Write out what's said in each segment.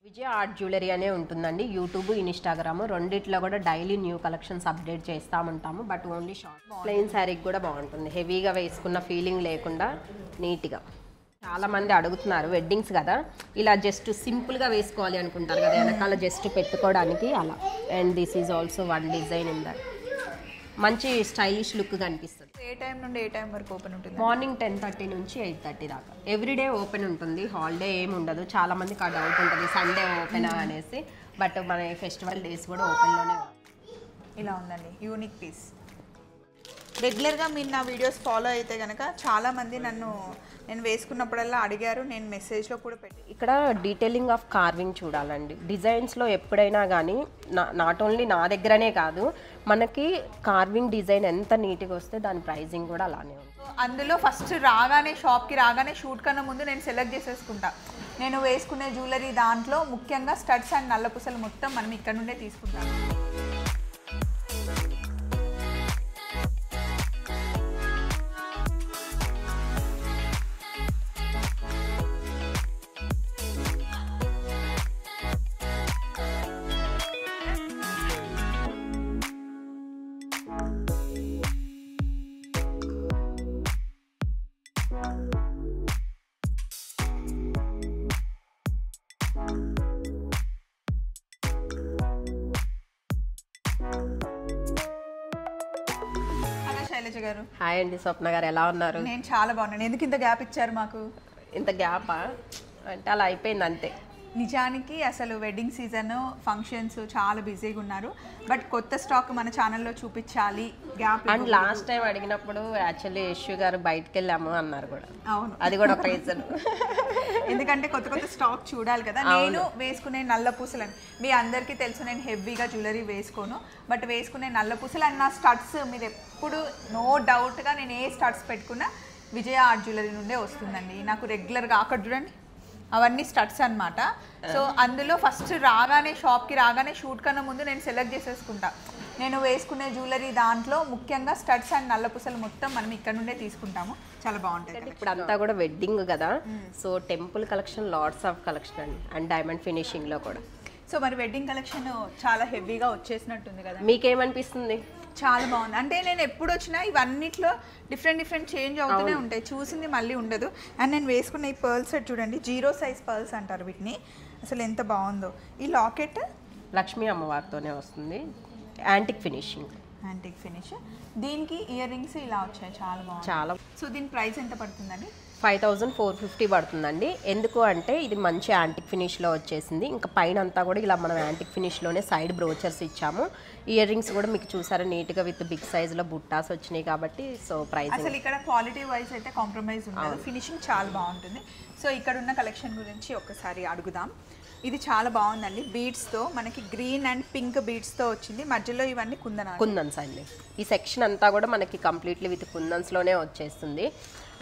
విజయ art jewellery అనే ఉంటుందండి. YouTube, Instagram రెండిట్లో కూడా డైలీ న్యూ కలెక్షన్స్ అప్డేట్ చేస్తూ ఉంటాము. బట్ ఓన్లీ షార్ట్ ప్లెయిన్ శారీకి కూడా బాగుంటుంది. హెవీగా వేసుకున్న ఫీలింగ్ లేకుండా నీట్గా. చాలామంది అడుగుతున్నారు వెడ్డింగ్స్ కదా, ఇలా జస్ట్ సింపుల్గా వేసుకోవాలి అనుకుంటారు కదా, వెనకాల జస్ట్ పెట్టుకోవడానికి అలా. And this is also one design in that. మంచి స్టైలిష్ లుక్ కనిపిస్తుంది. ఏ టైం నుండి ఏ టైం వరకు ఓపెన్ ఉంటుంది? మార్నింగ్ 10:30 నుంచి 8:30 దాకా. ఎవ్రీడే ఓపెన్ ఉంటుంది, హాలిడే ఏమి ఉండదు. చాలా మందికి ఆ డౌట్ ఉంటుంది సండే ఓపెనా అనేసి. బట్ మన ఫెస్టివల్ డేస్ కూడా ఓపెన్లోనే. ఇలా ఉందండి యూనిక్ పీస్. రెగ్యులర్గా మీరు నా వీడియోస్ ఫాలో అయితే కనుక చాలామంది నేను వేసుకున్నప్పుడల్లా అడిగారు. నేను మెసేజ్లో కూడా పెట్టి ఇక్కడ డీటెయిలింగ్ ఆఫ్ కార్వింగ్ చూడాలండి. డిజైన్స్లో ఎప్పుడైనా కానీ నాట్ ఓన్లీ నా దగ్గరనే కాదు, మనకి కార్వింగ్ డిజైన్ ఎంత నీట్గా వస్తే దాని ప్రైజింగ్ కూడా అలానే ఉంది. అందులో ఫస్ట్ షాప్కి రాగానే షూట్ కన్నా ముందు నేను సెలెక్ట్ చేసేసుకుంటా. నేను వేసుకునే జ్యువెలరీ దాంట్లో ముఖ్యంగా స్టడ్స్ అండ్ నల్లపూసలు మొత్తం మనం ఇక్కడ నుండే తీసుకుంటాం. శైలజ గారు, హాయ్ అండి. స్వప్న గారు ఎలా ఉన్నారు? నేను చాలా బాగున్నాను. ఎందుకు ఇంత గ్యాప్ ఇచ్చారు మాకు? ఇంత గ్యాపా అంటే అలా అయిపోయింది అంతే. నిజానికి అసలు వెడ్డింగ్ సీజన్, ఫంక్షన్స్ చాలా బిజీగా ఉన్నారు. బట్ కొత్త స్టాక్ మన ఛానల్లో చూపించాలి. గ్యాప్ అండ్ లాస్ట్ టైం అడిగినప్పుడు యాక్చువల్లీ యశు గారు బయటకు వెళ్ళాము అన్నారు కూడా. అవును, అది కూడా ఒక రీజన్. ఎందుకంటే కొత్త స్టాక్ చూడాలి కదా. నేను వేసుకునే నల్ల పూసలు మీ అందరికీ తెలుసు, నేను హెవీగా జ్యువెలరీ వేసుకోను. బట్ వేసుకునే నల్ల పూసలు అండ్ నా స్టడ్స్ మీరు ఎప్పుడు నో డౌట్గా నేను ఏ స్టడ్స్ పెట్టుకున్నా విజయ ఆర్ట్ జ్యువెలరీ నుండే వస్తుందండి. నాకు రెగ్యులర్గా అక్కడ చూడండి అవన్నీ స్టడ్స్ అనమాట. సో అందులో ఫస్ట్ షాప్కి రాగానే షూట్ కన్నా ముందు నేను సెలెక్ట్ చేసేసుకుంటా. నేను వేసుకునే జ్యువెలరీ దాంట్లో ముఖ్యంగా స్టడ్స్ అండ్ నల్లపూసలు మొత్తం మనం ఇక్కడ నుండే తీసుకుంటాము. చాలా బాగుంటుంది. ఇప్పుడు అంతా కూడా వెడ్డింగ్ కదా, so temple collection lots of collection అండి. అండ్ డైమండ్ ఫినిషింగ్లో కూడా. సో మరి వెడ్డింగ్ కలెక్షన్ చాలా హెవీగా వచ్చేసినట్టుంది కదా, మీకేమనిపిస్తుంది? చాలా బాగుంది. అంటే నేను ఎప్పుడు వచ్చినా ఇవన్నిట్లో డిఫరెంట్ చేంజ్ అవుతూనే ఉంటాయి. చూసింది మళ్ళీ ఉండదు. అండ్ నేను వేసుకున్న ఈ పర్ల్స్ సెట్ చూడండి, 0 సైజ్ పర్ల్స్ అంటారు వీటిని. అసలు ఎంత బాగుందో. ఈ లాకెట్ లక్ష్మీ అమ్మవారితోనే వస్తుంది. Antique finish. దీనికి ఇయర్ రింగ్స్ ఇలా వచ్చాయి, చాలా బాగుంది. చాలా. సో దీని ప్రైస్ ఎంత పడుతుందండి? 5450 పడుతుందండి. ఎందుకు అంటే ఇది మంచి యాంటిక్ ఫినిష్లో వచ్చేసింది. ఇంకా పైన అంతా కూడా ఇలా మనం యాంటిక్ ఫినిష్లోనే సైడ్ బ్రోచర్స్ ఇచ్చాము. ఇయర్ రింగ్స్ కూడా మీకు చూసారా నీట్గా విత్ బిగ్ సైజ్లో బుట్టాస్ వచ్చినాయి కాబట్టి. సో ప్రైస్ అసలు ఇక్కడ క్వాలిటీ వైజ్ అయితే కాంప్రమైజ్ ఉండదు. ఫినిషింగ్ చాలా బాగుంటుంది. సో ఇక్కడ ఉన్న కలెక్షన్ గురించి ఒకసారి అడుగుదాం. ఇది చాలా బాగుందండి. బీడ్స్తో మనకి గ్రీన్ అండ్ పింక్ బీడ్స్తో వచ్చింది. మధ్యలో ఇవన్నీ కుందన్స్ అండి. ఈ సెక్షన్ అంతా కూడా మనకి కంప్లీట్లీ విత్ కుందన్స్లోనే వచ్చేస్తుంది.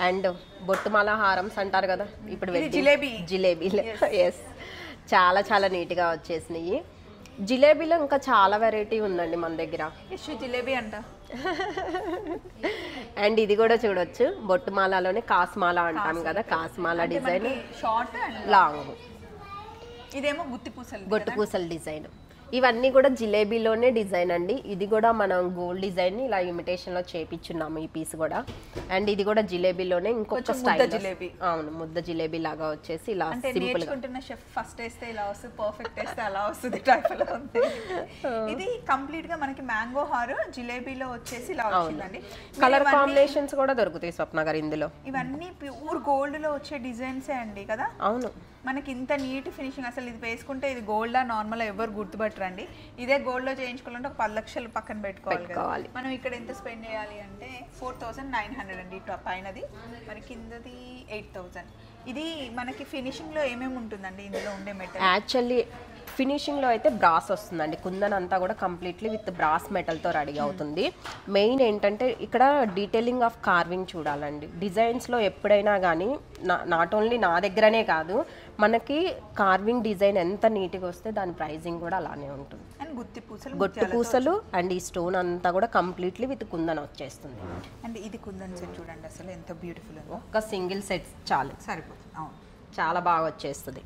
అండ్ బొట్టుమాల హారమ్స్ అంటారు కదా, ఇప్పుడు జిలేబీ ఎస్, చాలా నీట్గా వచ్చేసినాయి. జిలేబీలో ఇంకా చాలా వెరైటీ ఉందండి మన దగ్గర. జిలేబీ అంట. అండ్ ఇది కూడా చూడొచ్చు, బొట్టుమాలలోనే కాస్మాల అంటాం కదా, కాస్మాల డిజైన్ షార్ట్ లాంగ్. ఇదేమో గుత్తి పూసల డిజైన్. ఇవన్నీ కూడా జిలేబీలోనే డిజైన్ అండి. ఇది కూడా మనం గోల్డ్ డిజైన్ ఇలా ఇమిటేషన్లో చేపించున్నాము ఈ పీస్ కూడా. అండ్ ఇది కూడా జిలేబీలోనే ఇంకొక స్టైల్ జిలేబీ. అవును, ముద్ద జిలేబీ లాగా వచ్చేసి ఇలా సింపుల్ గా. షెఫ్ ఫస్ట్ వేస్తే ఇలా వస్తుంది, పర్ఫెక్ట్ వేస్తే అలా వస్తుంది టైప్ లో ఉంది. ఇది కంప్లీట్ గా మనకి మ్యాంగో హార్ జిలేబీలో వచ్చేసి ఇలా వచ్చిందండి. కలర్ కాంబినేషన్స్ కూడా దొరుకుతాయి స్వప్న గారు ఇందులో. ఇవన్నీ ప్యూర్ గోల్డ్ లో వచ్చే డిజైన్సే అండి కదా. అవును, మనకి ఇంత నీట్ ఫినిషింగ్. అసలు ఇది వేసుకుంటే ఇది గోల్డా నార్మల్ ఎవరు గుర్తుపట్టరండి. ఇదే గోల్డ్ లో చేయించుకోవాలంటే ఒక 10 లక్షలు పక్కన పెట్టుకోవాలి. మనం ఇక్కడ ఎంత స్పెండ్ చేయాలి అంటే 4900 అండి పైనది, మన కిందది 8000. ఇది మనకి ఫినిషింగ్ లో ఏమేమి ఉంటుందండి ఇందులో ఉండే మెటీరియల్? యాక్చువల్లీ ఫినిషింగ్లో అయితే బ్రాస్ వస్తుందండి. కుందన్ అంతా కూడా కంప్లీట్లీ విత్ బ్రాస్ మెటల్తో రెడీ అవుతుంది. మెయిన్ ఏంటంటే ఇక్కడ డీటెయిలింగ్ ఆఫ్ కార్వింగ్ చూడాలండి. డిజైన్స్లో ఎప్పుడైనా కానీ నాట్ ఓన్లీ నా దగ్గరనే కాదు, మనకి కార్వింగ్ డిజైన్ ఎంత నీట్గా వస్తే దాని ప్రైజింగ్ కూడా అలానే ఉంటుంది. గుత్తి పూసలు అండ్ ఈ స్టోన్ అంతా కూడా కంప్లీట్లీ విత్ కుందన్ వచ్చేస్తుంది. అండ్ ఇది కుందన్ సెట్ చూడండి అసలు ఎంత బ్యూటిఫుల్. ఒక సింగిల్ సెట్ చాలు, సరిపోతుంది. అవును, చాలా బాగా వచ్చేస్తుంది.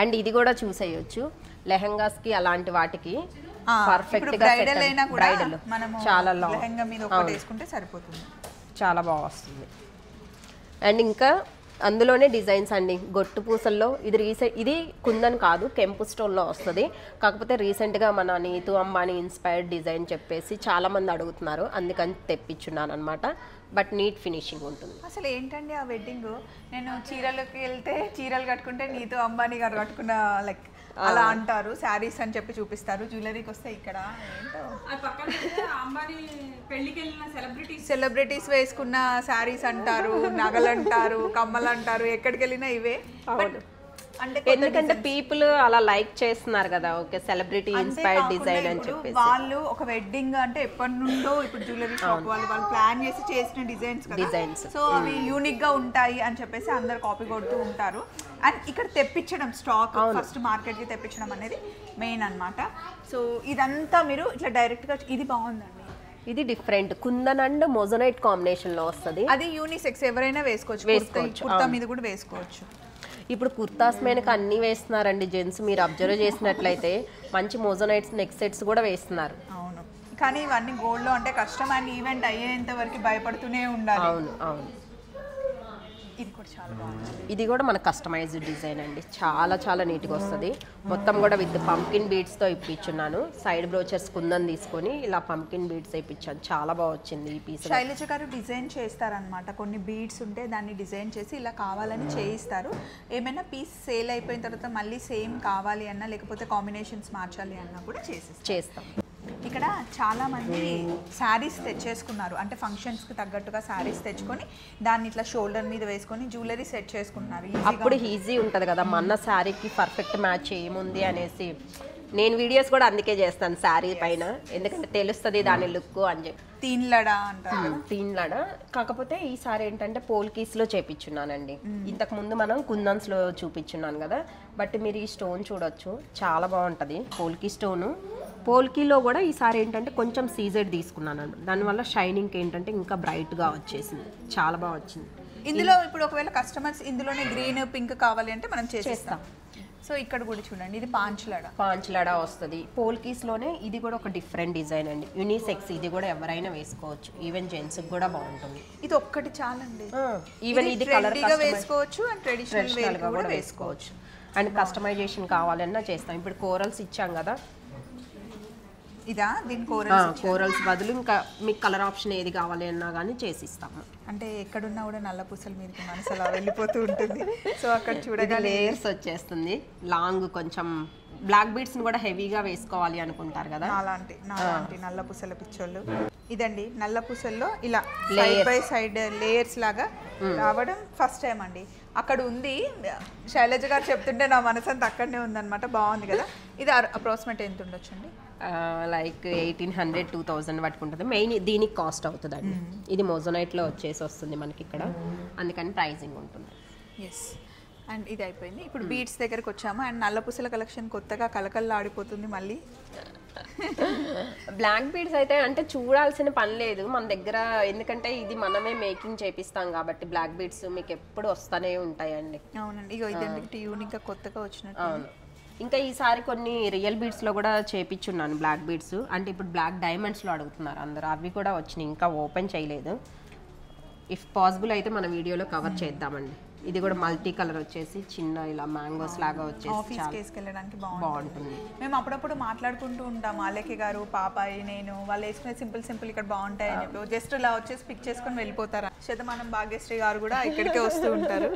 అండ్ ఇది కూడా చూసేయచ్చు లెహంగాస్కి అలాంటి వాటికి పర్ఫెక్ట్ గా బ్రైడల్ అయినా కూడా బ్రైడల్ మనము చాలా లెహంగా మీద ఒకటి వేసుకుంటే సరిపోతుంది. చాలా బాగా వస్తుంది. అండ్ ఇంకా అందులోనే డిజైన్స్ అండి గొట్టు పూసల్లో ఇది కుందన్ కాదు కెంపు స్టోన్లో వస్తుంది. కాకపోతే రీసెంట్గా మన నీతు అంబానీ ఇన్స్పైర్డ్ డిజైన్ చెప్పేసి చాలామంది అడుగుతున్నారు, అందుకని తెప్పించున్నాను అనమాట. బట్ నీట్ ఫినిషింగ్ ఉంటుంది. అసలు ఏంటండి ఆ వెడ్డింగ్, నేను చీరలకు వెళ్తే చీరలు కట్టుకుంటే నీతు అంబానీ గారు కట్టుకున్న లైక్ అలా అంటారు, శారీస్ అని చెప్పి చూపిస్తారు. జ్యువెలరీకి వస్తే ఇక్కడ సెలబ్రిటీస్ వేసుకున్న శారీస్ అంటారు, నగలు అంటారు, కమ్మలు అంటారు, ఎక్కడికి వెళ్ళినా ఇవే. అంటే ఎందుకంటే పీపుల్ అలా లైక్ చేస్తున్నారు కదా, ఓకే సెలబ్రిటీ ఇన్స్పైర్డ్ డిజైన్ అని చెప్పేసి. వాళ్ళు ఒక వెడ్డింగ్ అంటే ఎప్పటి నుండో ఇప్పుడు జ్యువెలరీ షాప్ వాళ్ళు ప్లాన్ చేసిన డిజైన్స్, సో అవి యూనిక్ గా ఉంటాయి అని చెప్పేసి అందరు కాపీ కొడుతూ ఉంటారు. అండ్ ఇక్కడ తెప్పించడం స్టాక్ ఫస్ట్ మార్కెట్ కి తెప్పించడం అనేది మెయిన్ అన్నమాట. సో ఇదంతా మీరు ఇట్లా డైరెక్ట్ గా ఇది బాగుందండి, ఇది different kundan and moissanite combination లో వస్తుంది. అది యూనిసెక్స్ ఎవరైనా వేసుకోవచ్చు, కుర్తా మీద కూడా వేసుకోవచ్చు. ఇప్పుడు కుర్తాస్ మీదకి అన్నీ వేస్తున్నారండి జెంట్స్, మీరు అబ్జర్వ్ చేసినట్లయితే మంచి మోజనైట్స్ నెక్ సెట్స్ కూడా వేస్తున్నారు. అవును, కానీ ఇవన్నీ గోల్డ్లో అంటే కష్టం అండ్ ఈవెంట్ అయ్యేంత వరకు భయపడుతూనే ఉండాలి. అవును అవును. ఇది కూడా చాలా బాగుంది. ఇది కూడా మన కస్టమైజ్డ్ డిజైన్ అండి, చాలా చాలా నీట్గా వస్తుంది. మొత్తం కూడా విత్ పంకిన్ బీడ్స్తో ఇప్పించున్నాను. సైడ్ బ్రోచర్స్ కుందని తీసుకొని ఇలా పంకిన్ బీడ్స్ ఇప్పించాను, చాలా బాగా వచ్చింది ఈ పీస్. శైలజ గారు డిజైన్ చేస్తారనమాట, కొన్ని బీడ్స్ ఉంటే దాన్ని డిజైన్ చేసి ఇలా కావాలని చేయిస్తారు. ఏమైనా పీస్ సేల్ అయిపోయిన తర్వాత మళ్ళీ సేమ్ కావాలి అన్నా లేకపోతే కాంబినేషన్స్ మార్చాలి అన్నా కూడా చేస్తాం. ఇక్కడ చాలా మంది శారీస్ తెచ్చేసుకున్నారు, అంటే ఫంక్షన్స్కి తగ్గట్టుగా శారీస్ తెచ్చుకొని దాన్ని ఇట్లా షోల్డర్ మీద వేసుకొని జ్యువెలరీ సెట్ చేసుకుంటున్నారు. అప్పుడు ఈజీ ఉంటుంది కదా, మన శారీకి పర్ఫెక్ట్ మ్యాచ్ ఏముంది అనేసి. నేను వీడియోస్ కూడా అందుకే చేస్తాను శారీ పైన, ఎందుకంటే తెలుస్తుంది దాని లుక్ అని చెప్పి. తీన్లడా అంటారు, తీన్లడా. కాకపోతే ఈసారి ఏంటంటే పోల్కీస్లో చేపించున్నానండి. ఇంతకు ముందు మనం కుందన్స్లో చూపించున్నాను కదా, బట్ మీరు ఈ స్టోన్ చూడొచ్చు, చాలా బాగుంటుంది పోల్కీ స్టోను. పోల్కీలో కూడా ఈసారి ఏంటంటే కొంచెం సీజెడ్ తీసుకున్నాను, దానివల్ల షైనింగ్ ఏంటంటే ఇంకా బ్రైట్గా వచ్చేసింది, చాలా బాగా వచ్చింది. ఇందులో ఇప్పుడు ఒకవేళ కస్టమర్స్ ఇందులోనే గ్రీన్ పింక్ కావాలి అంటే మనం చేసేస్తాం. సో ఇక్కడ కూడా చూడండి, ఇది పాంచ్లడా వస్తుంది పోల్కీస్లోనే. ఇది కూడా ఒక డిఫరెంట్ డిజైన్ అండి, యూనిసెక్స్. ఇది కూడా ఎవరైనా వేసుకోవచ్చు, ఈవెన్ జెంట్స్కి కూడా బాగుంటుంది. ఇది ఒక్కటి చాలండి, ఈవెన్ ఇది కలర్ వేసుకోవచ్చు అండ్ ట్రెడిషనల్గా కూడా వేసుకోవచ్చు. అండ్ కస్టమైజేషన్ కావాలన్నా చేస్తాం. ఇప్పుడు కోరల్స్ ఇచ్చాం కదా, ఇదా దీని కోరల్స్ బదులు ఇంకా మీకు కలర్ ఆప్షన్ ఏది కావాలి అన్నా కానీ చేసిస్తాము. అంటే ఎక్కడున్నా కూడా నల్ల పూసల మీదకి మనసు అలా వెళ్ళిపోతూ ఉంటుంది. సో అక్కడ చూడగా లేయర్స్ వచ్చేస్తుంది లాంగ్. కొంచెం బ్లాక్ బీడ్స్ కూడా హెవీగా వేసుకోవాలి అనుకుంటారు కదా, అలాంటి నల్ల పూసల పిచ్చోళ్ళు. ఇదండి నల్ల పూసల్లో ఇలా సైడ్ బై సైడ్ లేయర్స్ లాగా రావడం ఫస్ట్ టైం అండి. అక్కడ ఉంది, శైలజ గారు చెప్తుంటే నా మనసు అంతా అక్కడనే ఉందన్నమాట. బాగుంది కదా. ఇది అప్రాక్సిమేట్ ఎంత ఉండొచ్చండి? లైక్ 1800-2000 పట్టుకుంటుంది. మెయిన్ దీనికి కాస్ట్ అవుతుంది అండి. ఇది మోజోనైట్లో వచ్చేసి వస్తుంది మనకి ఇక్కడ, అందుకని ప్రైజింగ్ ఉంటుంది. ఎస్. అండ్ ఇది అయిపోయింది. ఇప్పుడు బీడ్స్ దగ్గరకు వచ్చాము. అండ్ నల్ల పూసల కలెక్షన్ కొత్తగా కలకల్లా ఆడిపోతుంది మళ్ళీ. బ్లాక్ బీడ్స్ అయితే అంటే చూడాల్సిన పని లేదు మన దగ్గర, ఎందుకంటే ఇది మనమే మేకింగ్ చేపిస్తాం కాబట్టి బ్లాక్ బీడ్స్ మీకు ఎప్పుడు వస్తూనే ఉంటాయండి. అవునండి, ఇగో ఇదండి యూనిక్గా కొత్తగా వచ్చినట్టు. అవును. ఇంకా ఈసారి కొన్ని రియల్ బీడ్స్లో కూడా చేపించున్నాను బ్లాక్ బీడ్స్. అంటే ఇప్పుడు బ్లాక్ డైమండ్స్లో అడుగుతున్నారు అందరు, అవి కూడా వచ్చినాయి, ఇంకా ఓపెన్ చేయలేదు. ఇఫ్ పాసిబుల్ అయితే మన వీడియోలో కవర్ చేద్దామండి. ఇది కూడా మల్టీ కలర్ వచ్చేసి చిన్న ఇలా మ్యాంగోస్ లాగా వచ్చేసి ఆఫీస్కి వేసుకెళ్ళడానికి బాగుంటుంది. మేము అప్పుడప్పుడు మాట్లాడుకుంటూ ఉంటాం, ఆలేఖ గారు పాపాయి నేను, వాళ్ళు వేసుకునే సింపుల్ ఇక్కడ బాగుంటాయని చెప్పి జస్ట్ ఇలా వచ్చేసి పిక్ చేసుకొని వెళ్ళిపోతారు. శతమానం భాగ్యశ్రీ గారు కూడా ఇక్కడికే వస్తూ ఉంటారు.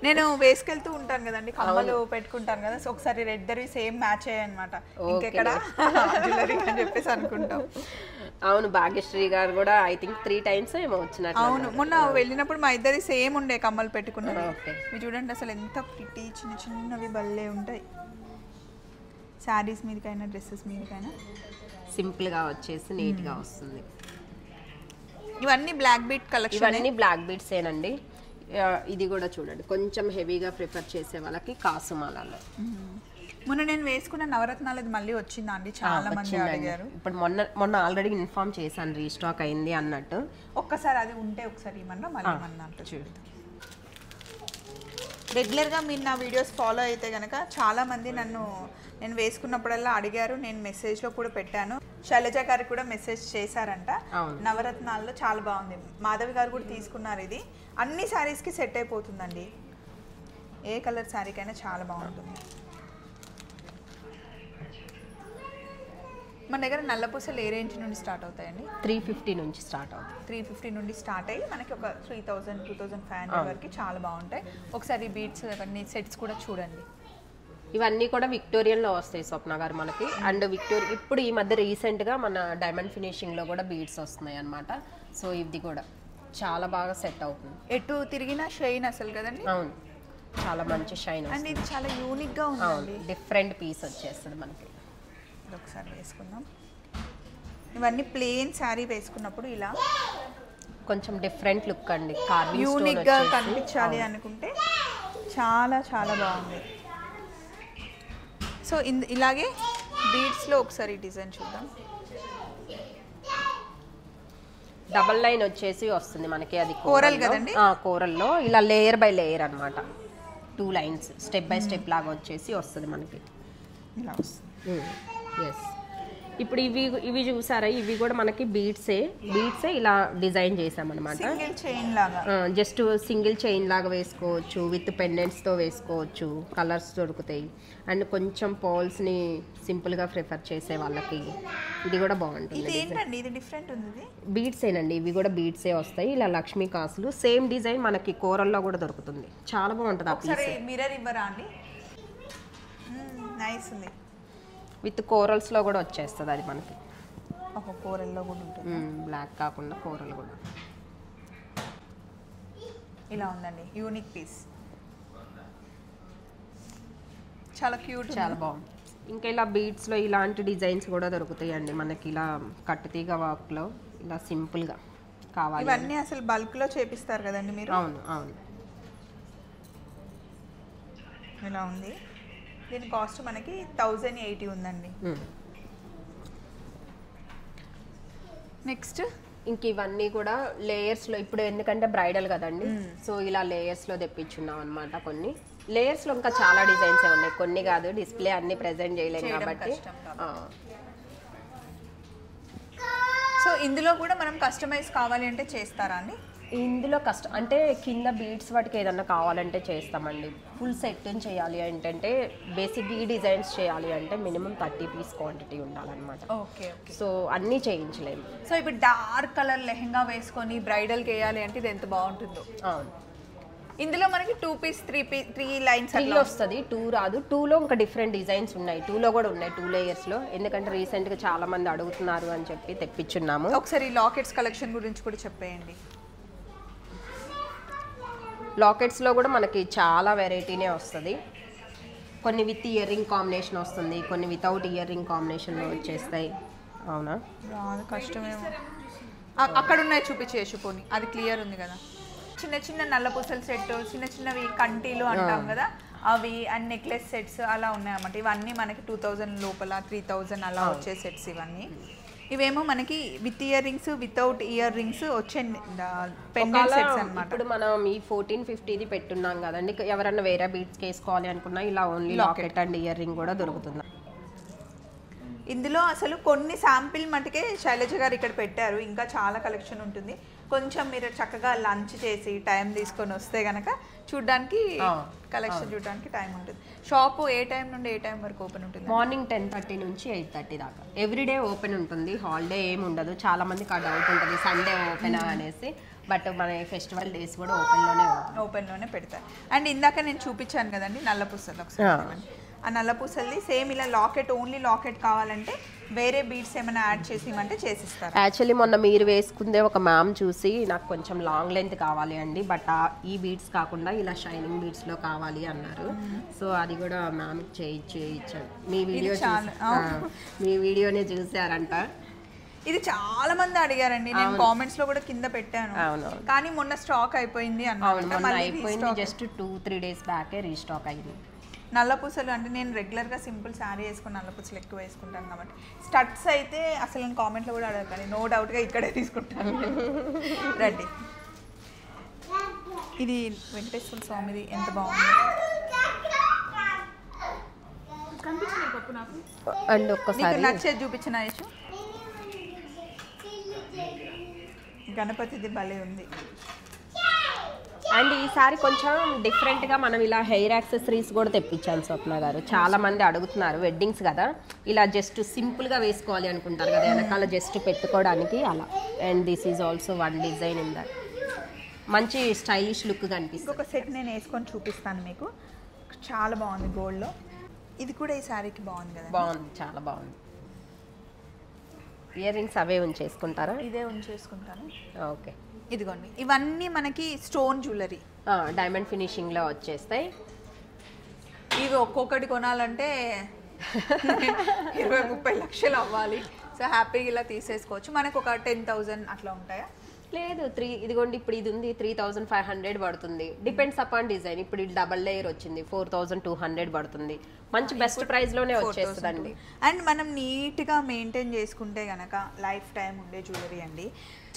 నేను వేసుకెళ్తూ ఉంటాను కదండి, కమ్మలు పెట్టుకుంటాను కదా, సో ఒకసారి రెడ్డరి సేమ్ మ్యాచ్ అయ్యాయి అనమాట. ఇంకెక్కడ జ్యువెలరీ అని చెప్పేసి అనుకుంటాం. అవును, భాగ్యశ్రీ గారు కూడా ఐ థింక్ 3 times ఏమో వచ్చినట్టు. అవును, మొన్న వెళ్ళినప్పుడు మా ఇద్దరి సేమ్ ఉండే కమ్మలు పెట్టుకున్నాం. మీరు చూడండి అసలు ఎంత ప్రిటీ, చిన్నవి భలే ఉంటాయి. శారీస్ మీదకైనా డ్రెస్సెస్ మీదకైనా సింపుల్గా వచ్చేసి నీట్గా వస్తుంది. ఇవన్నీ బ్లాక్ బీట్ కలెక్షన్, ఇవన్నీ బ్లాక్ బీట్స్ ఏనండి. ఇది కూడా చూడండి, కొంచెం హెవీగా ప్రిఫర్ చేసే వాళ్ళకి కాసుమాలలో. మొన్న నేను వేసుకున్న నవరత్నాలది మళ్ళీ వచ్చిందా అండి? చాలా మంది అడిగారు. ఇప్పుడు మొన్న ఆల్రెడీ ఇన్ఫార్మ్ చేశాను రీస్టాక్ అయింది అన్నట్టు. ఒక్కసారి అది ఉంటే ఒకసారి ఇమన్నా మళ్ళీ ఇమన్నా అంటే చూడదు. రెగ్యులర్గా మీరు నా వీడియోస్ ఫాలో అయితే కనుక చాలామంది నేను వేసుకున్నప్పుడల్లా అడిగారు, నేను మెసేజ్లో కూడా పెట్టాను. శైలజ గారికి కూడా మెసేజ్ చేశారంట. నవరత్నాల్లో చాలా బాగుంది. మాధవి గారు కూడా తీసుకున్నారు. ఇది అన్ని శారీస్కి సెట్ అయిపోతుందండి. ఏ కలర్ శారీకైనా చాలా బాగుంటుంది. మన దగ్గర నల్ల పూసలు ఏ రేంజ్ నుండి స్టార్ట్ అవుతాయండి? 350 నుంచి స్టార్ట్ అవుతాయి. 350 నుండి స్టార్ట్ అయ్యి మనకి ఒక 3000 2500 వరకు చాలా బాగుంటాయి. ఒకసారి బీట్స్ అవన్నీ సెట్స్ కూడా చూడండి. ఇవన్నీ కూడా విక్టోరియన్లో వస్తాయి స్వప్న గారు మనకి. అండ్ ఇప్పుడు ఈ మధ్య రీసెంట్గా మన డైమండ్ ఫినిషింగ్లో కూడా బీడ్స్ వస్తున్నాయి అన్నమాట. సో ఇది కూడా చాలా బాగా సెట్ అవుతుంది. ఎటు తిరిగినా షైన్ అసలు కదండి. అవును, చాలా మంచి షైన్. అండ్ ఇది చాలా యూనిక్గా ఉంది. డిఫరెంట్ పీస్ వచ్చేస్తుంది మనకి. ఒకసారి వేసుకుందాం. ఇవన్నీ ప్లెయిన్ శారీ వేసుకున్నప్పుడు ఇలా కొంచెం డిఫరెంట్ లుక్ అండి. యూనిక్గా కనిపించాలి అనుకుంటే చాలా చాలా బాగుంది. సో ఇలాగే బీడ్స్లో ఒకసారి డిజైన్ చూద్దాం. డబల్ లైన్ వచ్చేసి వస్తుంది మనకి. అది కోరల్ కదండి. కోరల్లో ఇలా లేయర్ బై లేయర్ అన్నమాట. 2 లైన్స్ స్టెప్ బై స్టెప్ లాగా వచ్చేసి వస్తుంది మనకి. ఇలా వస్తుంది. ఎస్. ఇప్పుడు ఇవి చూసారా, ఇవి కూడా మనకి బీడ్సే ఇలా డిజైన్ చేసామన్నమాట. సింగిల్ చైన్ లాగా, జస్ట్ సింగిల్ చైన్ లాగా వేసుకోవచ్చు. విత్ పెండెంట్స్తో వేసుకోవచ్చు. కలర్స్ దొరుకుతాయి. అండ్ కొంచెం పర్ల్స్ని సింపుల్గా ప్రిఫర్ చేసే వాళ్ళకి ఇది కూడా బాగుంటుంది. ఇది ఏంటండి, ఇది డిఫరెంట్ ఉంది. బీడ్సేనండి, ఇవి కూడా బీడ్సే వస్తాయి. ఇలా లక్ష్మీ కాసులు సేమ్ డిజైన్ మనకి కోరల్లో కూడా దొరుకుతుంది. చాలా బాగుంటుంది. ఒకసారి మిర్రర్ ఇవ్వరా అండి. నైస్ ఉంది. విత్ కోరల్స్లో కూడా వచ్చేస్తుంది అది మనకి. ఒక కోరల్లో కూడా ఉంటుంది. బ్లాక్ కాకుండా కోరల్ కూడా ఇలా ఉందండి. యూనిక్ పీస్, చాలా క్యూట్, చాలా బాగుంది. ఇంకా ఇలా బీడ్స్లో ఇలాంటి డిజైన్స్ కూడా దొరుకుతాయండి మనకి. ఇలా కట్టుతీగ వర్క్లో ఇలా సింపుల్గా కావాలి. ఇవన్నీ అసలు బల్క్లో చేపిస్తారు కదండి మీరు. అవును అవును. ఇలా ఉంది. దీని కాస్ట్ మనకి 1080 ఉందండి. నెక్స్ట్ ఇంక ఇవన్నీ కూడా లేయర్స్లో, ఇప్పుడు ఎందుకంటే బ్రైడల్ కదండి, సో ఇలా లేయర్స్లో తెప్పించున్నాం అనమాట. కొన్ని లేయర్స్లో ఇంకా చాలా డిజైన్స్ ఉన్నాయి. కొన్ని కాదు, డిస్ప్లే అన్ని ప్రెజెంట్ చేయలేము కాబట్టి. సో ఇందులో కూడా మనం కస్టమైజ్ కావాలి అంటే చేస్తారా అండి? ఇందులో అంటే కింద బీడ్స్ వాటికి ఏదన్నా కావాలంటే చేస్తామండి. ఫుల్ సెట్ చేయాలి ఏంటంటే బేసిక్ ఈ డిజైన్స్ చేయాలి అంటే మినిమం 30 పీస్ క్వాంటిటీ ఉండాలన్నమాట. Okay okay. సో అన్నీ చేయించలేము. సో ఇప్పుడు డార్క్ కలర్ లెహెంగా వేసుకొని బ్రైడల్కి వేయాలి అంటే ఇది ఎంత బాగుంటుందో. అవును. ఇందులో మనకి 2 పీస్ 3 లైన్స్ 3 వస్తుంది. 2 రాదు. 2లో ఇంకా డిఫరెంట్ డిజైన్స్ ఉన్నాయి. 2లో కూడా ఉన్నాయి, 2 లేయర్స్లో. ఎందుకంటే రీసెంట్గా చాలా మంది అడుగుతున్నారు అని చెప్పి తెప్పించున్నాము. ఒకసారి లాకెట్స్ కలెక్షన్ గురించి కూడా చెప్పేయండి. లాకెట్స్లో కూడా మనకి చాలా వెరైటీనే వస్తుంది. కొన్ని విత్ ఇయర్ రింగ్ కాంబినేషన్ వస్తుంది, కొన్ని వితౌట్ ఇయర్ రింగ్ కాంబినేషన్లో వచ్చేస్తాయి. అవునా, కష్టమేమో. అక్కడ ఉన్నాయి చూపించేసి పోనీ, అది క్లియర్ ఉంది కదా. చిన్న చిన్న నల్ల పూసల సెట్, చిన్న చిన్నవి కంటీలు అంటాం కదా, అవి అండ్ నెక్లెస్ సెట్స్ అలా ఉన్నాయన్నమాట. ఇవన్నీ మనకి 2000 లోపల 3000 అలా వచ్చే సెట్స్ ఇవన్నీ. ఇవేమో మనకి with ear rings, without ear rings వచ్చే పెండెంట్ సెట్స్ అన్నమాట. ఇప్పుడు మనం ఈ 1450ది పెట్టున్నాం కదండి, ఎవరన్నా వేరే బీట్స్ వేసుకోవాలి అనుకున్నా ఇలా only locket and ear ring కూడా దొరుకుతుంది. ఇందులో అసలు కొన్ని శాంపిల్ మటుకే శైలజ గారు ఇక్కడ పెట్టారు. ఇంకా చాలా కలెక్షన్ ఉంటుంది. కొంచెం మీరు చక్కగా లంచ్ చేసి టైం తీసుకొని వస్తే కనుక చూడడానికి, కలెక్షన్ చూడడానికి టైం ఉంటుంది. షాప్ ఏ టైం నుండి ఏ టైం వరకు ఓపెన్ ఉంటుంది? మార్నింగ్ 10:30 నుంచి 8:30 దాకా. ఎవ్రీడే ఓపెన్ ఉంటుంది, హాలిడే ఏమి ఉండదు. చాలా మందికి ఆ డౌట్ ఉంటుంది సండే ఓపెన్ అనేసి. బట్ మన ఫెస్టివల్ డేస్ కూడా ఓపెన్లోనే పెడతారు. అండ్ ఇందాక నేను చూపించాను కదండి నల్ల పూసలు, ఒకసారి ఆ నల్ల పూసల్ని సేమ్ ఇలా లాకెట్, ఓన్లీ లాకెట్ కావాలంటే వేరే బీడ్స్ ఏమైనా యాడ్ చేసి ఇవ్వమంటే చేసిస్తారు. యాక్చువల్లీ మొన్న మీరు వేసుకుందే ఒక మ్యామ్ చూసి నాకు కొంచెం లాంగ్ లెంత్ కావాలి అండి, బట్ ఈ బీడ్స్ కాకుండా ఇలా షైనింగ్ బీడ్స్లో కావాలి అన్నారు. సో అది కూడా మ్యామ్కి చేయించాను. మీ వీడియోనే చూసారంట. ఇది చాలా మంది అడిగారండి, నేను కామెంట్స్ లో కూడా కింద పెట్టాను. కానీ మొన్న స్టాక్ అయిపోయింది అన్నమాట. అయిపోయింది, జస్ట్ 2-3 డేస్ బ్యాకే రీస్టాక్ అయింది. నల్ల పూసలు అంటే నేను రెగ్యులర్గా సింపుల్ శారీ వేసుకుని నల్ల పూసలు ఎక్కువ వేసుకుంటాను కాబట్టి, స్టడ్స్ అయితే అసలు నేను కామెంట్లో కూడా అడగండి, నో డౌట్గా ఇక్కడే తీసుకుంటాను. రండి. ఇది వెంకటేశ్వర స్వామిది ఎంత బాగుంది. అండ్ ఒక్కసారి నచ్చేది చూపించిన యశు. గణపతిది భలే ఉంది. అండ్ ఈసారి కొంచెం డిఫరెంట్గా మనం ఇలా హెయిర్ యాక్సెసరీస్ కూడా తెప్పించాను స్వప్న గారు. చాలా మంది అడుగుతున్నారు, వెడ్డింగ్స్ కదా, ఇలా జస్ట్ సింపుల్గా వేసుకోవాలి అనుకుంటారు కదా, వెనకాల జస్ట్ పెట్టుకోవడానికి అలా. And this is also one design in that. మంచి స్టైలిష్ లుక్ కనిపిస్తుంది. ఇంకొక సెట్ నేను వేసుకొని చూపిస్తాను మీకు. చాలా బాగుంది గోల్డ్లో. ఇది కూడా ఈ శారీకి బాగుంది కదా. బాగుంది, చాలా బాగుంది. ఇయర్ రింగ్స్ అవే ఉంచేసుకుంటారా? ఇదే ఉంచేసుకుంటాను. ఓకే. ఇదిగోండి, ఇవన్నీ మనకి స్టోన్ జ్యువెలరీ, డైమండ్ ఫినిషింగ్లో వచ్చేస్తాయి. ఇవి ఒక్కొక్కటి కొనాలంటే 20-30 లక్షలు అవ్వాలి. సో హ్యాపీగా ఇలా తీసేసుకోవచ్చు. మనకు ఒక 10,000 అట్లా ఉంటాయా? లేదు, ఇదిగోండి ఇప్పుడు ఇది ఉంది 3,500 పడుతుంది. Depends upon design. ఇప్పుడు ఇది డబల్ లేయర్ వచ్చింది 4,200 పడుతుంది. మంచి బెస్ట్ ప్రైస్లోనే వచ్చేస్తుందండి. అండ్ మనం నీట్గా మెయింటైన్ చేసుకుంటే కనుక లైఫ్ టైం ఉండే జ్యువెలరీ అండి.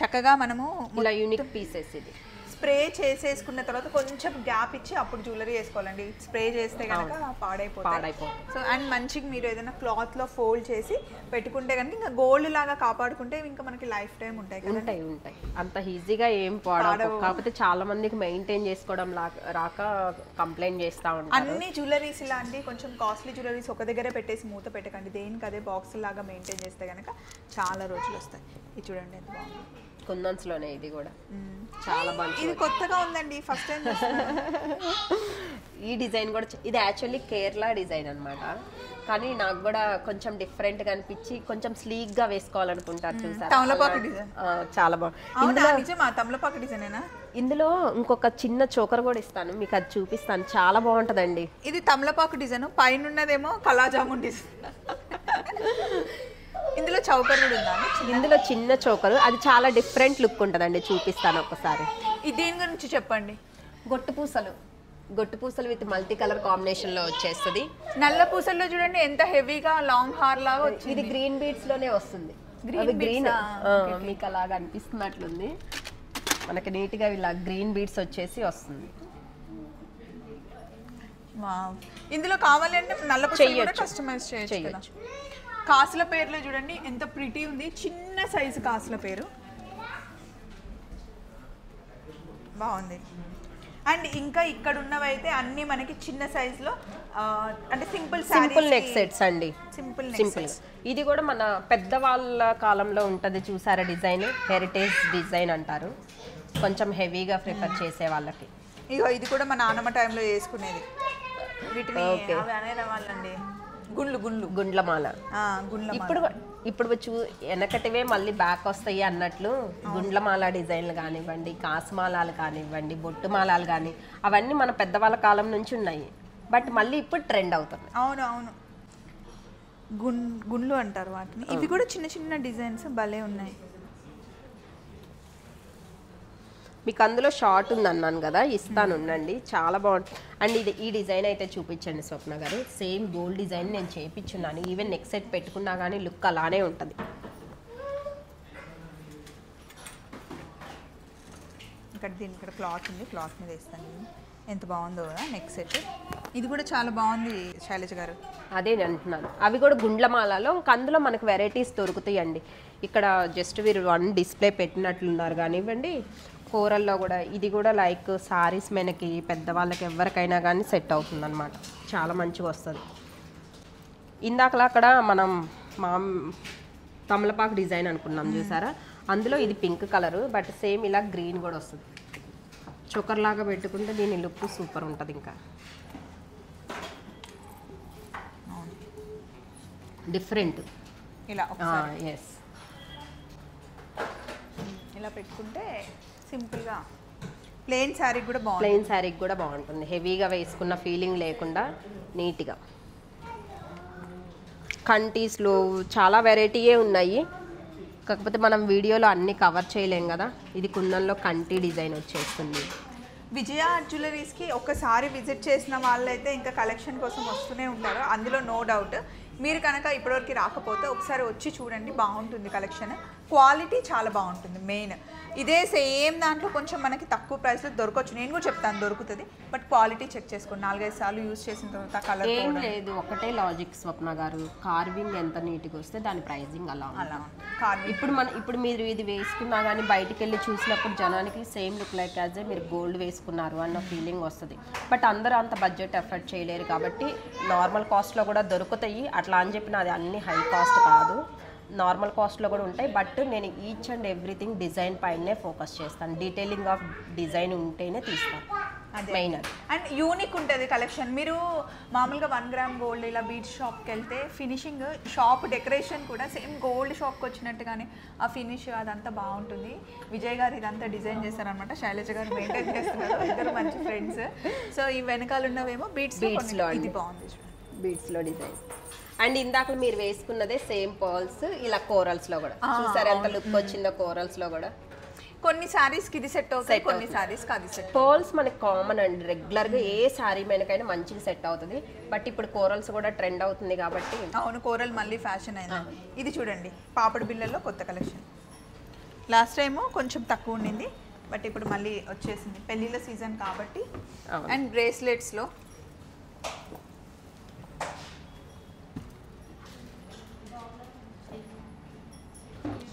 చక్కగా మనము ఇలా యూనిక్ పీసెస్. ఇది స్ప్రే చేసేసుకున్న తర్వాత కొంచెం గ్యాప్ ఇచ్చి అప్పుడు జ్యువెలరీ వేసుకోవాలండి. స్ప్రే చేస్తే కనుక పాడైపోతుంది. సో అండ్ మంచిగా మీరు ఏదైనా క్లాత్లో ఫోల్డ్ చేసి పెట్టుకుంటే కనుక ఇంకా గోల్డ్ లాగా కాపాడుకుంటే ఇంకా మనకి లైఫ్ టైం ఉంటాయి. ఉంటాయి. అంత ఈజీగా ఏం పాడవు. కాకపోతే చాలా మందికి మెయింటైన్ చేసుకోవడం రాక కంప్లైంట్ చేస్తూ ఉంటారు. అన్ని జ్యువెలరీస్ ఇలాంటి కొంచెం కాస్ట్లీ జ్యువెలరీస్ ఒక దగ్గరే పెట్టేసి మూత పెట్టకండి. దేనికి అదే బాక్స్ లాగా మెయింటైన్ చేస్తే కనుక చాలా రోజులు వస్తాయి. ఇది చూడండి ఎంత బాగుంది. కుందన్స్లోనే ఇది కూడా చాలా బాగుంది. ఇది కొత్తగా ఉందండి, ఫస్ట్ టైం. ఈ డిజైన్ కూడా ఇది యాక్చువల్లీ కేరళ డిజైన్ అనమాట. కానీ నాకు కూడా కొంచెం డిఫరెంట్గా అనిపించి కొంచెం స్లీక్గా వేసుకోవాలనుకుంటారు చూసారు. తమలపాకు డిజైన్ చాలా బాగుంది. తమలపాకు డిజైనేనా? ఇందులో ఇంకొక చిన్న చోకర్ కూడా ఇస్తాను మీకు, అది చూపిస్తాను. చాలా బాగుంటుందండి. ఇది తమలపాకు డిజైన్, పైన ఉన్నదేమో కళాజామున్ డిజైన్. ఇందులో చౌకర్ కూడా ఉందా? ఇందులో చిన్న చోకరు, అది చాలా డిఫరెంట్ లుక్ ఉంటుందండి. చూపిస్తాను ఒకసారి. దేని గురించి చెప్పండి. గొట్టు పూసలు విత్ మల్టీ కలర్ కాంబినేషన్ లో వచ్చేస్తుంది. నల్ల పూసల్లో చూడండి ఎంత హెవీగా లాంగ్ హార్ లాగా వచ్చింది. ఇది గ్రీన్ బీడ్స్ లోనే వస్తుంది. గ్రీన్ మీకు అలాగా అనిపిస్తున్నట్లుంది. మనకి నీట్ గా ఇలా గ్రీన్ బీడ్స్ వచ్చేసి వస్తుంది. ఇందులో కావాలంటే నల్ల పూసలు కూడా కస్టమైజ్ చేయొచ్చు. కాసుల పేర్లో చూడండి ఎంత ప్రిటీ ఉంది. చిన్న సైజు కాసుల పేరు బాగుంది. అండ్ ఇంకా ఇక్కడ ఉన్నవైతే అన్ని మనకి చిన్న సైజులో అంటే సింపుల్ నెక్ సెట్స్ అండి. సింపుల్. ఇది కూడా మన పెద్దవాళ్ళ కాలంలో ఉంటుంది చూసారా డిజైన్. హెరిటేజ్ డిజైన్ అంటారు. కొంచెం హెవీగా ప్రిఫర్ చేసే వాళ్ళకి. ఇగో ఇది కూడా మా నాన్నమ్మ టైంలో వేసుకునేది. వీటిని వాళ్ళండి గుండ్లమాల. ఇప్పుడు వెనకటివే మళ్ళీ బ్యాక్ వస్తాయి అన్నట్లు గుండ్లమాల డిజైన్లు కానివ్వండి, కాసుమాలాలు కానివ్వండి, బొట్టుమాలాలు కానీ అవన్నీ మన పెద్దవాళ్ళ కాలం నుంచి ఉన్నాయి. బట్ మళ్ళీ ఇప్పుడు ట్రెండ్ అవుతుంది. అవును. గుండ్లు అంటారు వాటిని. ఇవి కూడా చిన్న చిన్న డిజైన్స్ భలే ఉన్నాయి. మీకు అందులో షార్ట్ ఉంది అన్నాను కదా, ఇస్తాను ఉండండి. చాలా బాగుంటుంది. అండ్ ఈ డిజైన్ అయితే చూపించండి స్వప్న గారు. సేమ్ గోల్డ్ డిజైన్ నేను చేయించున్నాను. ఈవెన్ నెక్ సెట్ పెట్టుకున్నా కానీ లుక్ అలానే ఉంటుంది. ఇక్కడ క్లాత్ ఉంది, క్లాత్ మీద వేస్తాను. ఎంత బాగుందో కదా నెక్ సెట్. ఇది కూడా చాలా బాగుంది శైలజ గారు. అదే అంటున్నాను. అవి కూడా గుండ్లమాలలో ఇంకా అందులో మనకు వెరైటీస్ దొరుకుతాయండి. ఇక్కడ జస్ట్ వీరు వన్ డిస్ప్లే పెట్టినట్లున్నారు కానివ్వండి. కూరల్లో కూడా ఇది కూడా లైక్ సారీస్ మనకి పెద్దవాళ్ళకి ఎవరికైనా కానీ సెట్ అవుతుంది అనమాట. చాలా మంచిగా వస్తుంది. ఇందాకలా అక్కడ మనం తమలపాకు డిజైన్ అనుకున్నాం చూసారా, అందులో ఇది పింక్ కలరు. బట్ సేమ్ ఇలా గ్రీన్ కూడా వస్తుంది. చోకర్ లాగా పెట్టుకుంటే దీని లుక్ సూపర్ ఉంటుంది. ఇంకా డిఫరెంట్ ఇలా ఎస్ ఇలా పెట్టుకుంటే సింపుల్గా ప్లెయిన్ శారీకి కూడా బాగుంటుంది. హెవీగా వేసుకున్న ఫీలింగ్ లేకుండా నీట్గా. కంటీస్లో చాలా వెరైటీయే ఉన్నాయి. కాకపోతే మనం వీడియోలో అన్ని కవర్ చేయలేం కదా. ఇది కుందన్లో కంటి డిజైన్ వచ్చేస్తుంది. విజయ జ్యువెలరీస్కి ఒకసారి విజిట్ చేసిన వాళ్ళైతే ఇంకా కలెక్షన్ కోసం వస్తూనే ఉంటారు, అందులో నో డౌట్. మీరు కనుక ఇప్పటివరకు రాకపోతే ఒకసారి వచ్చి చూడండి, బాగుంటుంది కలెక్షన్. క్వాలిటీ చాలా బాగుంటుంది. మెయిన్ ఇదే సేమ్ దాంట్లో కొంచెం మనకి తక్కువ ప్రైస్లో దొరకవచ్చు, నేను కూడా చెప్తాను దొరుకుతుంది. బట్ క్వాలిటీ చెక్ చేసుకోండి, 4-5 సార్లు యూజ్ చేసిన తర్వాత కలర్ ఏం లేదు, ఒకటే లాజిక్ స్వప్న గారు, కార్వింగ్ ఎంత నీట్గా వస్తే దాని ప్రైజింగ్ అలా ఇప్పుడు మీరు ఇది వేసుకున్నా కానీ బయటికి వెళ్ళి చూసినప్పుడు జనానికి సేమ్ లుక్ లైక్ యాజ్ మీరు గోల్డ్ వేసుకున్నారు అన్న ఫీలింగ్ వస్తుంది. బట్ అందరూ అంత బడ్జెట్ ఎఫర్ట్ చేయలేరు కాబట్టి నార్మల్ కాస్ట్లో కూడా దొరుకుతాయి. అట్లా అని చెప్పిన అది అన్ని హై కాస్ట్ కాదు, నార్మల్ కాస్ట్లో కూడా ఉంటాయి. బట్ నేను ఈచ్ అండ్ ఎవ్రీథింగ్ డిజైన్ పైనే ఫోకస్ చేస్తాను, డీటెయిలింగ్ ఆఫ్ డిజైన్ ఉంటేనే తీస్తాను మెయిన్. అండ్ యూనిక్ ఉంటుంది కలెక్షన్. మీరు మామూలుగా 1 గ్రామ్ గోల్డ్ ఇలా బీచ్ షాప్కి వెళ్తే ఫినిషింగ్, షాప్ డెకరేషన్ కూడా సేమ్ గోల్డ్ షాప్కి వచ్చినట్టుగానే ఆ ఫినిష్ అదంతా బాగుంటుంది. విజయ్ గారు ఇదంతా డిజైన్ చేస్తారనమాట, శైలజ గారు మెయింటైన్ చేస్తున్నారు, ఇద్దరు మంచి ఫ్రెండ్స్. సో ఈ వెనకాల ఉన్నవేమో బీట్స్లో, ఇది బాగుంది బీట్స్లో డిజైన్. అండ్ ఇందాక మీరు వేసుకున్నదే సేమ్ పర్ల్స్ ఇలా కోరల్స్లో కూడా చూసారు ఎంత లుక్ వచ్చిందో. కోరల్స్లో కూడా కొన్ని సారీస్కి ఇది సెట్ అవుతాయి, కొన్ని సారీస్కి అది సెట్. పర్ల్స్ మనకి కామన్ అండి, రెగ్యులర్గా ఏ శారీ మీదకైనా మంచిగా సెట్ అవుతుంది. బట్ ఇప్పుడు కోరల్స్ కూడా ట్రెండ్ అవుతుంది కాబట్టి. అవును, కోరల్ మళ్ళీ ఫ్యాషన్ అయింది. ఇది చూడండి పాపడి బిళ్ళల్లో కొత్త కలెక్షన్. లాస్ట్ టైము కొంచెం తక్కువ ఉండింది, బట్ ఇప్పుడు మళ్ళీ వచ్చేసింది పెళ్ళిళ్ళ సీజన్ కాబట్టి. అండ్ బ్రేస్లెట్స్లో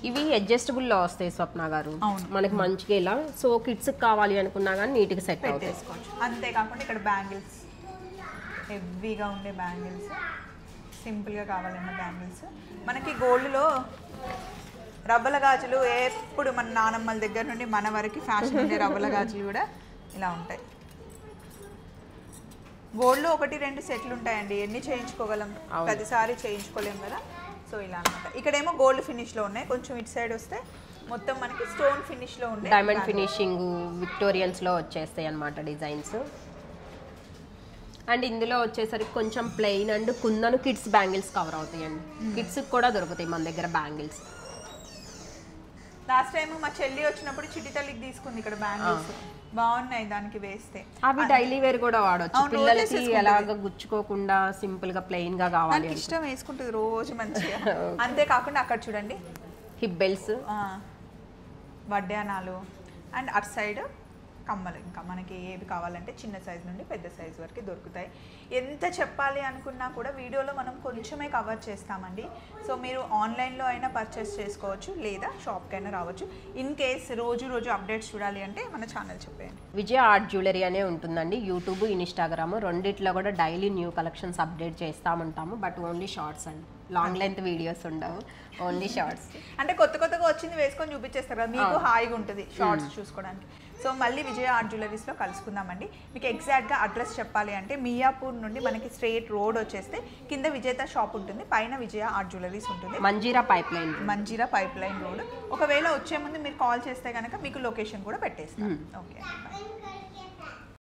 ఇవి అడ్జస్టబుల్లో వస్తాయి స్వప్న గారు, మనకి మంచిగా ఇలా. సో కిడ్స్ కావాలి అనుకున్నా కానీ నీట్గా సెట్ చేసుకోవచ్చు. అంతేకాకుండా ఇక్కడ బ్యాంగిల్స్, హెవీగా ఉండే బ్యాంగిల్స్, సింపుల్గా కావాలన్న బ్యాంగిల్స్. మనకి గోల్డ్లో రబ్బల గాజులు ఎప్పుడు మన నానమ్మల దగ్గర నుండి మన వరకు ఫ్యాషన్ ఉండే రబ్బల గాజులు కూడా ఇలా ఉంటాయి. గోల్డ్లో 1-2 సెట్లు ఉంటాయండి, ఎన్ని చేయించుకోగలం, ప్రతిసారి చేయించుకోలేం కదా. సో ఇలా అనమాట. ఇక్కడేమో గోల్డ్ ఫినిష్లో ఉన్నాయి, కొంచెం ఇటు సైడ్ వస్తే మొత్తం మనకి స్టోన్ ఫినిష్లో ఉండే డైమండ్ ఫినిషింగ్ విక్టోరియన్స్లో వచ్చేస్తాయి అన్నమాట డిజైన్స్. అండ్ ఇందులో వచ్చేసరికి కొంచెం plain and కుందను kids bangles cover అవుతాయండి. కిడ్స్కి కూడా దొరుకుతాయి మన దగ్గర బ్యాంగిల్స్. లాస్ట్ టైం మా చెల్లి వచ్చినప్పుడు చిట్టి తల్లికి తీసుకుంది ఇక్కడ బ్యాంగిల్స్, బాగున్నాయి దానికి వేస్తే. అవి డైలీ వేర్ కూడా వాడవచ్చు, పిల్లలకి ఎలాగ గుచ్చుకోకుండా సింపుల్ గా ప్లెయిన్ గా కావాలి ఇష్టం వేసుకుంటుంది రోజు మంచిగా. అంతేకాకుండా అక్కడ చూడండి హిప్ బెల్ట్స్, వడ్డానాలు, అండ్ అటు సైడ్ కమ్మలు. ఇంకా మనకి ఏవి కావాలంటే చిన్న సైజు నుండి పెద్ద సైజు వరకు దొరుకుతాయి. ఎంత చెప్పాలి అనుకున్నా కూడా వీడియోలో మనం కొంచెమే కవర్ చేస్తామండి. సో మీరు ఆన్లైన్లో అయినా పర్చేస్ చేసుకోవచ్చు, లేదా షాప్కైనా రావచ్చు. ఇన్ కేస్ రోజు అప్డేట్స్ చూడాలి అంటే మన ఛానల్ చెప్పేయండి. విజయ ఆర్ట్ జ్యువెలరీ అనే ఉంటుందండి, యూట్యూబ్, ఇన్స్టాగ్రామ్ రెండిట్లో కూడా డైలీ న్యూ కలెక్షన్స్ అప్డేట్ చేస్తామంటాము. బట్ ఓన్లీ షార్ట్స్ అండి, లాంగ్ లెంత్ వీడియోస్ ఉండవు, ఓన్లీ షార్ట్స్. అంటే కొత్తగా వచ్చింది వేసుకొని చూపించేస్తారు కదా, మీకు హాయిగా ఉంటుంది షార్ట్స్ చూసుకోవడానికి. సో మళ్ళీ విజయ ఆర్ట్ జ్యువెలరీస్లో కలుసుకుందామండి. మీకు ఎగ్జాక్ట్గా అడ్రస్ చెప్పాలి అంటే మియాపూర్ నుండి మనకి స్ట్రేట్ రోడ్ వచ్చేస్తే కింద విజేత షాప్ ఉంటుంది, పైన విజయ ఆర్ట్ జ్యువెలరీస్ ఉంటుంది, మంజీరా పైప్ లైన్ రోడ్. ఒకవేళ వచ్చే ముందు మీరు కాల్ చేస్తే కనుక మీకు లొకేషన్ కూడా పెట్టేస్తాం. ఓకే.